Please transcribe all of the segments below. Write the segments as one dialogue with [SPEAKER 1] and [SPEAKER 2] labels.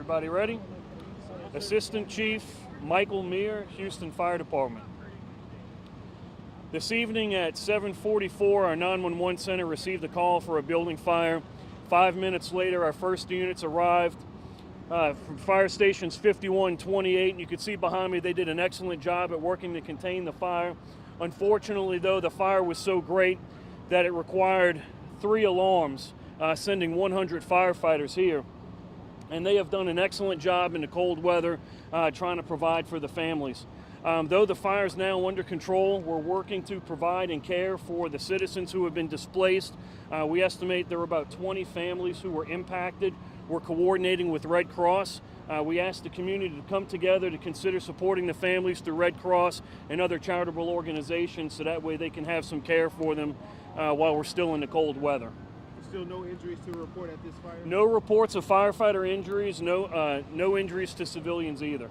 [SPEAKER 1] Everybody ready? Assistant Chief Michael Meir, Houston Fire Department. This evening at 7:44, our 911 center received a call for a building fire. 5 minutes later, our first units arrived from fire stations 51, 28, and you can see behind me they did an excellent job at working to contain the fire. Unfortunately, though, the fire was so great that it required 3 alarms, sending 100 firefighters here. And they have done an excellent job in the cold weather trying to provide for the families. Though the fire is now under control, we're working to provide and care for the citizens who have been displaced. We estimate there are about 20 families who were impacted. We're coordinating with Red Cross. We ask the community to come together to consider supporting the families through Red Cross and other charitable organizations so that way they can have some care for them while we're still in the cold weather.
[SPEAKER 2] Still no injuries to report at this fire?
[SPEAKER 1] No reports of firefighter injuries, no injuries to civilians either.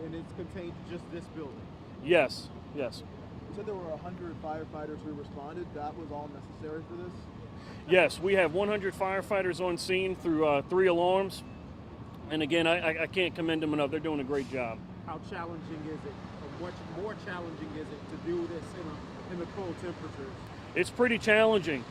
[SPEAKER 2] And it's contained to just this building?
[SPEAKER 1] Yes, yes.
[SPEAKER 2] You said there were 100 firefighters who responded. That was all necessary for this?
[SPEAKER 1] Yes, we have 100 firefighters on scene through 3 alarms. And again, I can't commend them enough. They're doing a great job.
[SPEAKER 2] How challenging is it, or much more challenging is it to do this in the cold temperatures?
[SPEAKER 1] It's pretty challenging.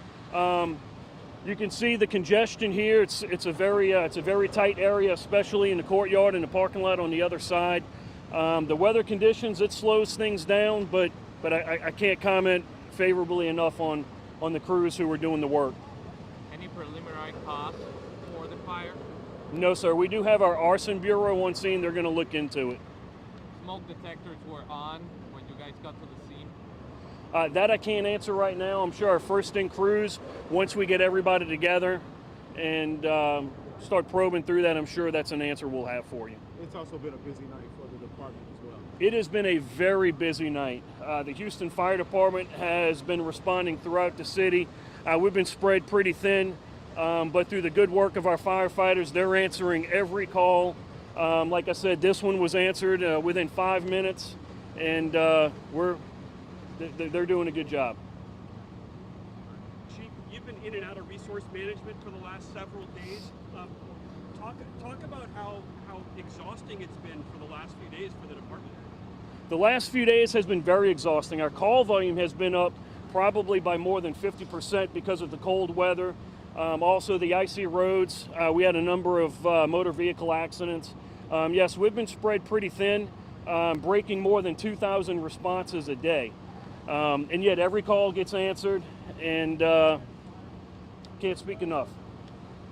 [SPEAKER 1] You can see the congestion here. It's a very tight area, especially in the courtyard and the parking lot on the other side. The weather conditions, it slows things down, but I can't comment favorably enough on the crews who are doing the work.
[SPEAKER 3] Any preliminary costs for the fire?
[SPEAKER 1] No, sir. We do have our arson bureau on scene. They're going to look into it.
[SPEAKER 3] Smoke detectors were on when you guys got to the scene?
[SPEAKER 1] That I can't answer right now. I'm sure our first-in crews, once we get everybody together and start probing through that, I'm sure that's an answer we'll have for you.
[SPEAKER 2] It's also been a busy night for the department as well.
[SPEAKER 1] It has been a very busy night. The Houston Fire Department has been responding throughout the city. We've been spread pretty thin, but through the good work of our firefighters, they're answering every call. Like I said, this one was answered within 5 minutes, and they're doing a good job.
[SPEAKER 4] Chief, you've been in and out of resource management for the last several days. Talk about how exhausting it's been for the last few days for the department.
[SPEAKER 1] The last few days has been very exhausting. Our call volume has been up probably by more than 50% because of the cold weather. Also the icy roads. We had a number of motor vehicle accidents. Yes, we've been spread pretty thin, breaking more than 2,000 responses a day. And yet every call gets answered, and can't speak enough.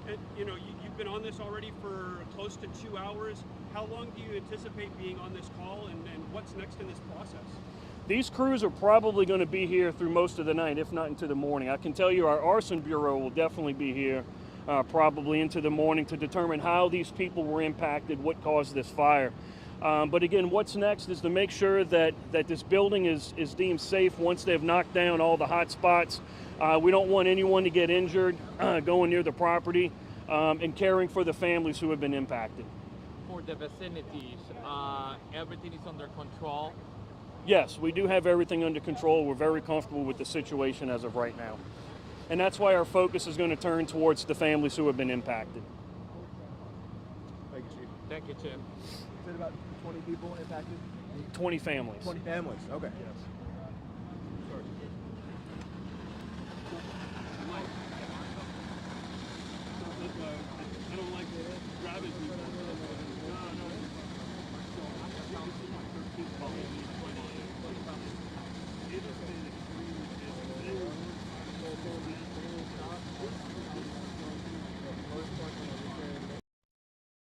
[SPEAKER 4] And, you've been on this already for close to 2 hours. How long do you anticipate being on this call, and what's next in this process?
[SPEAKER 1] These crews are probably going to be here through most of the night, if not into the morning. I can tell you our arson bureau will definitely be here probably into the morning to determine how these people were impacted, what caused this fire. But again, what's next is to make sure that this building is deemed safe once they've knocked down all the hot spots. We don't want anyone to get injured going near the property, and caring for the families who have been impacted.
[SPEAKER 3] For the vicinities, everything is under control?
[SPEAKER 1] Yes, we do have everything under control. We're very comfortable with the situation as of right now. And that's why our focus is going to turn towards the families who have been impacted.
[SPEAKER 2] Thank you, Chief.
[SPEAKER 3] Thank you, Chief.
[SPEAKER 2] Is it about 20 people impacted?
[SPEAKER 1] 20 families.
[SPEAKER 2] 20 families, okay.
[SPEAKER 1] Yes.